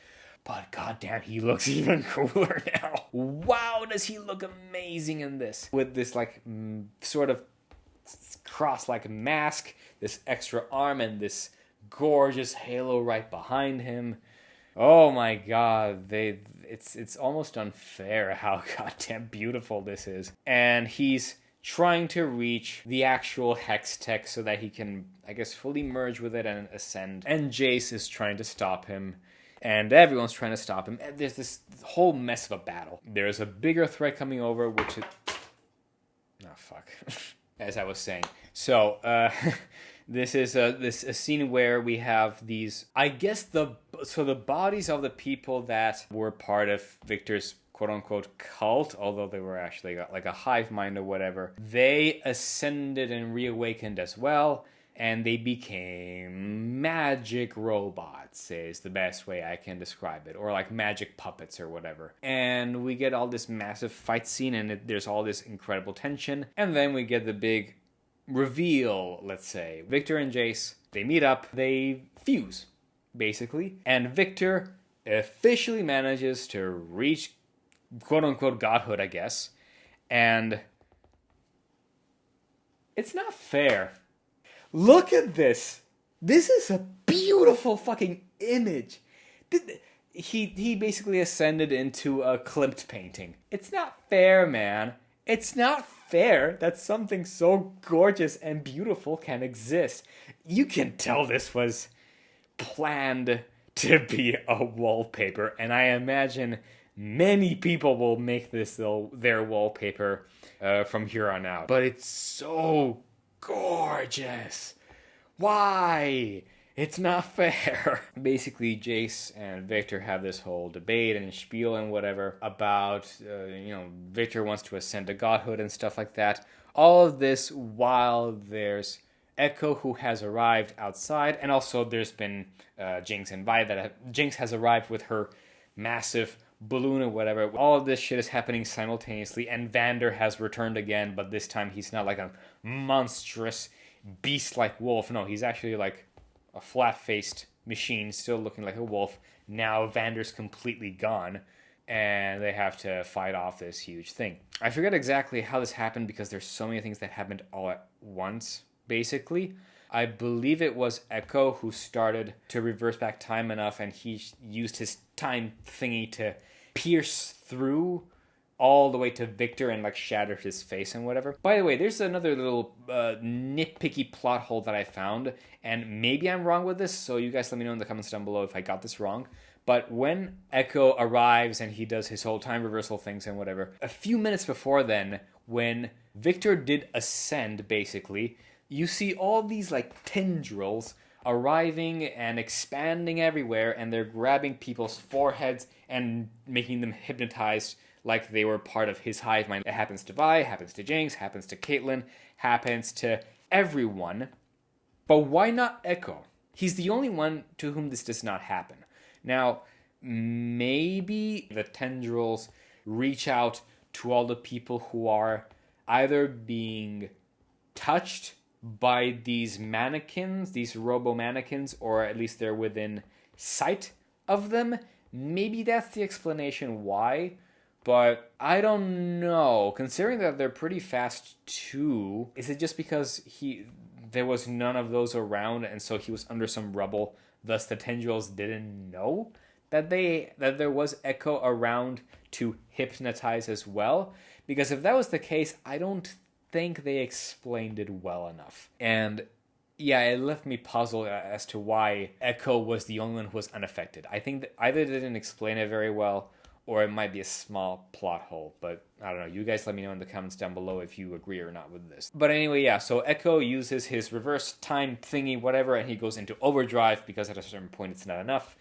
but goddamn, he looks even cooler now. Wow, does he look amazing in this, with this like sort of cross-like mask, this extra arm, and this gorgeous halo right behind him. Oh my god, it's almost unfair how goddamn beautiful this is. And he's trying to reach the actual hex tech so that he can, I guess, fully merge with it and ascend. And Jace is trying to stop him. And everyone's trying to stop him. And there's this whole mess of a battle. There's a bigger threat coming over, which is... Oh, fuck. As I was saying. So, this is a scene where we have these... I guess the bodies of the people that were part of Victor's quote-unquote cult, although they were actually like a hive mind or whatever, they ascended and reawakened as well. And they became magic robots, is the best way I can describe it. Or like magic puppets or whatever. And we get all this massive fight scene and there's all this incredible tension. And then we get the big reveal, let's say. Victor and Jace, they meet up, they fuse, basically. And Victor officially manages to reach quote-unquote godhood, I guess. And it's not fair. Look at this. This is a beautiful fucking image. He basically ascended into a Klimt painting. It's not fair, man. It's not fair that something so gorgeous and beautiful can exist. You can tell this was planned to be a wallpaper, and I imagine many people will make this their wallpaper from here on out. But it's so gorgeous. Why? It's not fair. Basically, Jace and Victor have this whole debate and spiel and whatever about, Victor wants to ascend to godhood and stuff like that. All of this while there's Echo who has arrived outside, and also there's been Jinx invited. Jinx has arrived with her massive balloon or whatever. All of this shit is happening simultaneously, and Vander has returned again, but this time he's not like a monstrous beast-like wolf. No, he's actually like a flat-faced machine, still looking like a wolf. Now Vander's completely gone, and they have to fight off this huge thing. I forget exactly how this happened because there's so many things that happened all at once, basically. I believe it was Echo who started to reverse back time enough, and he used his time thingy to pierce through all the way to Victor and like shatter his face and whatever. By the way, there's another little nitpicky plot hole that I found, and maybe I'm wrong with this, so you guys let me know in the comments down below if I got this wrong. But when Echo arrives and he does his whole time reversal things and whatever, a few minutes before then, when Victor did ascend, basically, you see all these like tendrils arriving and expanding everywhere, and they're grabbing people's foreheads and making them hypnotized like they were part of his hive mind. It happens to Vi, happens to Jinx, happens to Caitlyn, happens to everyone. But why not Echo? He's the only one to whom this does not happen. Now, maybe the tendrils reach out to all the people who are either being touched by these mannequins, these robo-mannequins, or at least they're within sight of them. Maybe that's the explanation why, but I don't know. Considering that they're pretty fast too, is it just because there was none of those around and so he was under some rubble, thus the tendrils didn't know that there was Echo around to hypnotize as well? Because if that was the case, I don't think they explained it well enough. And yeah, it left me puzzled as to why Echo was the only one who was unaffected. I think that either they didn't explain it very well, or it might be a small plot hole. But I don't know. You guys let me know in the comments down below if you agree or not with this. But anyway, yeah, so Echo uses his reverse time thingy, whatever, and he goes into overdrive because at a certain point it's not enough.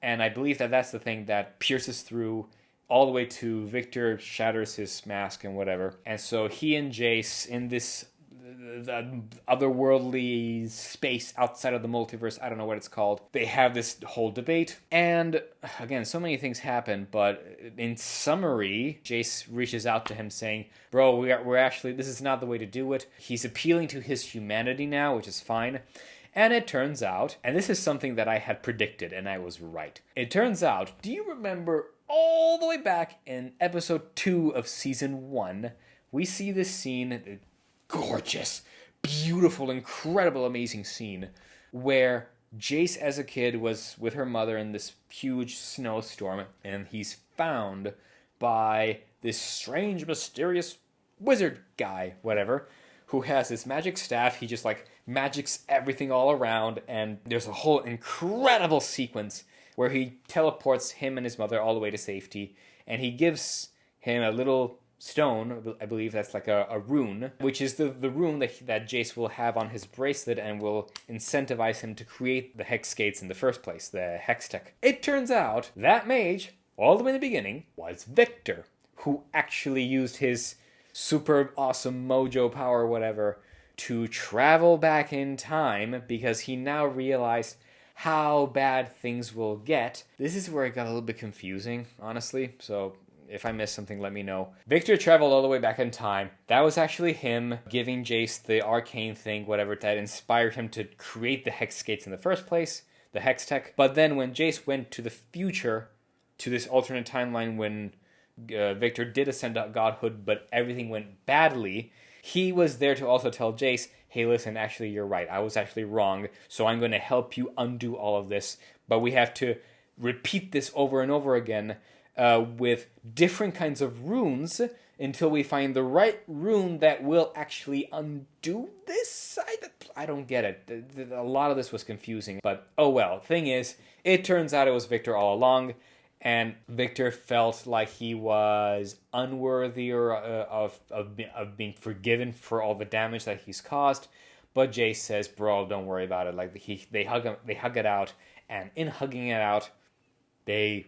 And I believe that that's the thing that pierces through all the way to Victor, shatters his mask and whatever. And so he and Jace, in this the otherworldly space outside of the multiverse, I don't know what it's called, they have this whole debate. And again, so many things happen, but in summary, Jace reaches out to him saying, bro, we're actually, this is not the way to do it. He's appealing to his humanity now, which is fine. And it turns out, and this is something that I had predicted, and I was right. It turns out, do you remember all the way back in episode 2 of season 1, we see this scene, gorgeous, beautiful, incredible, amazing scene, where Jace as a kid was with her mother in this huge snowstorm, and he's found by this strange, mysterious wizard guy, whatever, who has this magic staff. He just like magics everything all around, and there's a whole incredible sequence where he teleports him and his mother all the way to safety, and he gives him a little stone. I believe that's like a rune, which is the rune that Jace will have on his bracelet and will incentivize him to create the hex gates in the first place, the hex tech. It turns out that mage, all the way in the beginning, was Victor, who actually used his super awesome mojo power, whatever, to travel back in time because he now realized how bad things will get. This is where it got a little bit confusing, honestly, so if I missed something, let me know. Victor traveled all the way back in time. That was actually him giving Jace the arcane thing, whatever, that inspired him to create the hex gates in the first place, the hex tech. But then when Jace went to the future, to this alternate timeline when Victor did ascend to godhood, but everything went badly, he was there to also tell Jace, hey, listen, actually, you're right. I was actually wrong, so I'm going to help you undo all of this. But we have to repeat this over and over again with different kinds of runes until we find the right rune that will actually undo this. I don't get it. A lot of this was confusing, but oh well. Thing is, it turns out it was Victor all along, and Victor felt like he was unworthy of being forgiven for all the damage that he's caused. But Jace says, "Bro, don't worry about it." Like they hug it out, and in hugging it out, they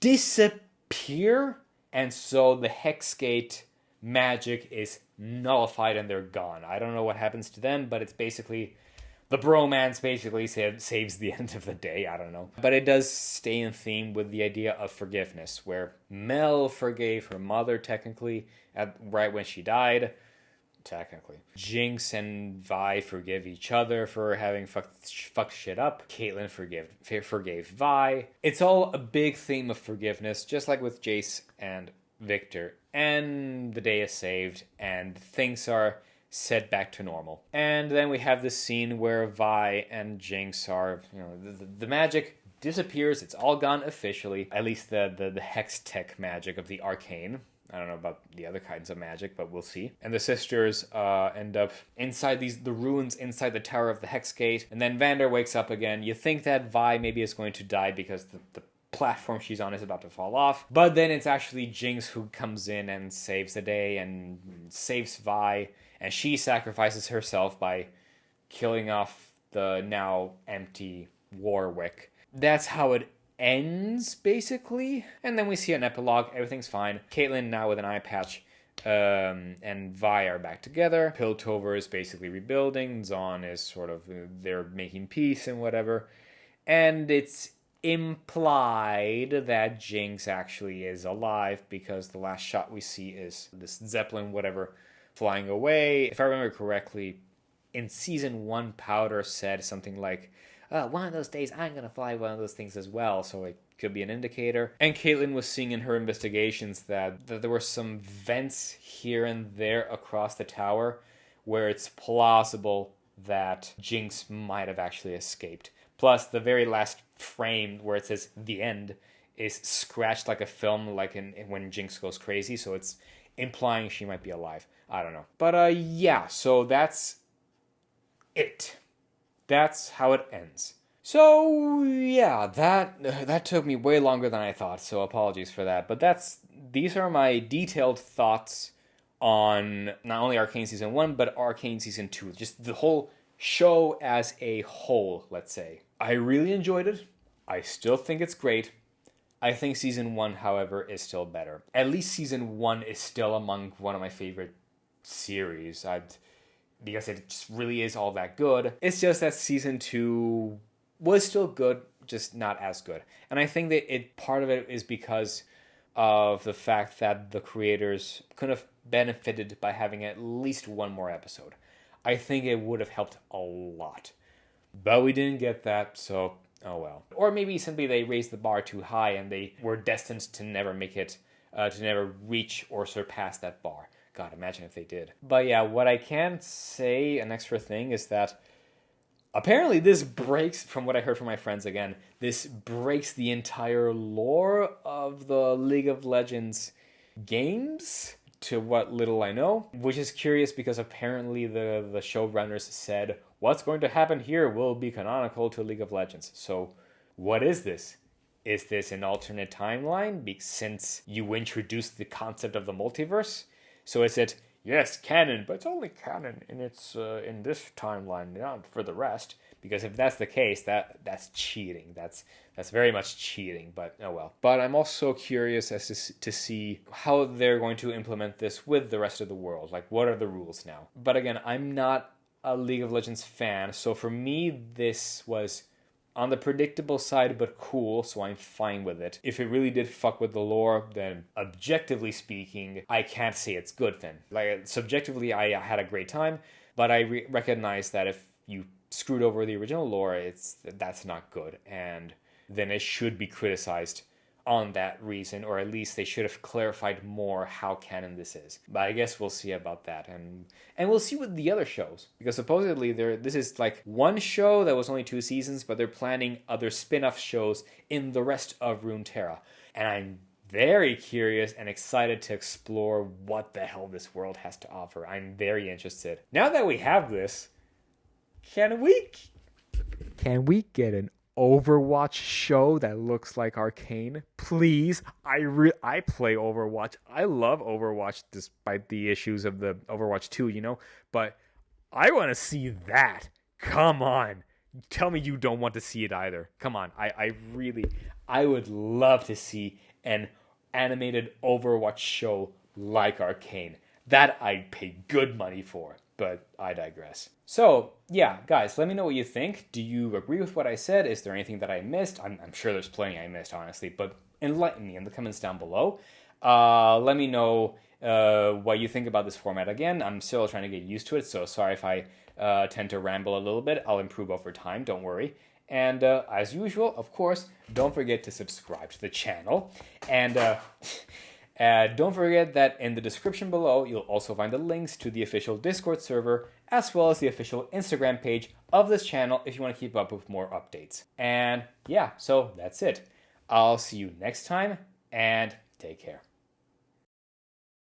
disappear, and so the Hexgate magic is nullified and they're gone. I don't know what happens to them, but it's basically the bromance basically saves the end of the day. I don't know, but it does stay in theme with the idea of forgiveness, where Mel forgave her mother technically right when she died. Technically, Jinx and Vi forgive each other for having fucked shit up. Caitlyn forgave Vi. It's all a big theme of forgiveness, just like with Jace and Victor. And the day is saved, and things are set back to normal. And then we have this scene where Vi and Jinx are, the magic disappears. It's all gone officially. At least the hex tech magic of the Arcane. I don't know about the other kinds of magic, but we'll see. And the sisters end up inside the ruins inside the Tower of the Hexgate. And then Vander wakes up again. You think that Vi maybe is going to die because the platform she's on is about to fall off. But then it's actually Jinx who comes in and saves the day and saves Vi. And she sacrifices herself by killing off the now empty Warwick. That's how it ends, basically. And then we see an epilogue. Everything's fine. Caitlyn now with an eye patch and Vi are back together. Piltover is basically rebuilding. Zon is sort of, they're making peace and whatever. And it's implied that Jinx actually is alive because the last shot we see is this Zeppelin, whatever, flying away. If I remember correctly, in season 1, Powder said something like, one of those days I'm going to fly one of those things as well, so it could be an indicator. And Caitlyn was seeing in her investigations that there were some vents here and there across the tower where it's plausible that Jinx might have actually escaped. Plus, the very last frame where it says the end is scratched like a film, like when Jinx goes crazy, so it's implying she might be alive. I don't know. But yeah, so that's it. That's how it ends. So yeah, that took me way longer than I thought, so apologies for that. But these are my detailed thoughts on not only Arcane Season 1, but Arcane Season 2. Just the whole show as a whole, let's say. I really enjoyed it. I still think it's great. I think Season 1, however, is still better. At least Season 1 is still among one of my favorite series. Because it just really is all that good. It's just that Season 2 was still good, just not as good. And I think that part of it is because of the fact that the creators could have benefited by having at least one more episode. I think it would have helped a lot. But we didn't get that, so oh well. Or maybe simply they raised the bar too high and they were destined to never make it, to never reach or surpass that bar. God, imagine if they did. But yeah, what I can say, an extra thing, is that apparently this breaks, from what I heard from my friends again, this breaks the entire lore of the League of Legends games to what little I know, which is curious because apparently the showrunners said what's going to happen here will be canonical to League of Legends. So what is this? Is this an alternate timeline since you introduced the concept of the multiverse? So is it, yes, canon, but it's only canon and it's in this timeline, not for the rest? Because if that's the case, that's cheating. That's very much cheating, but oh well. But I'm also curious as to see how they're going to implement this with the rest of the world. Like, what are the rules now? But again, I'm not a League of Legends fan, so for me, this was on the predictable side, but cool, so I'm fine with it. If it really did fuck with the lore, then objectively speaking, I can't say it's good then. Like, subjectively, I had a great time, but I recognize that if you screwed over the original lore, that's not good, and then it should be criticized on that reason, or at least they should have clarified more how canon this is. But I guess we'll see about that, and we'll see with the other shows, because supposedly this is like one show that was only 2 seasons, but they're planning other spin-off shows in the rest of Runeterra, and I'm very curious and excited to explore what the hell this world has to offer. I'm very interested. Now that we have this, can we get an Overwatch show that looks like Arcane? Please. I play Overwatch. I love Overwatch despite the issues of the Overwatch 2, you know? But I want to see that. Come on. Tell me you don't want to see it either. Come on. I would love to see an animated Overwatch show like Arcane. That I'd pay good money for. But I digress. So, yeah, guys, let me know what you think. Do you agree with what I said? Is there anything that I missed? I'm sure there's plenty I missed, honestly, but enlighten me in the comments down below. Let me know what you think about this format. Again, I'm still trying to get used to it, so sorry if I tend to ramble a little bit. I'll improve over time, don't worry. And as usual, of course, don't forget to subscribe to the channel. And don't forget that in the description below, you'll also find the links to the official Discord server, as well as the official Instagram page of this channel if you want to keep up with more updates. And yeah, so that's it. I'll see you next time, and take care.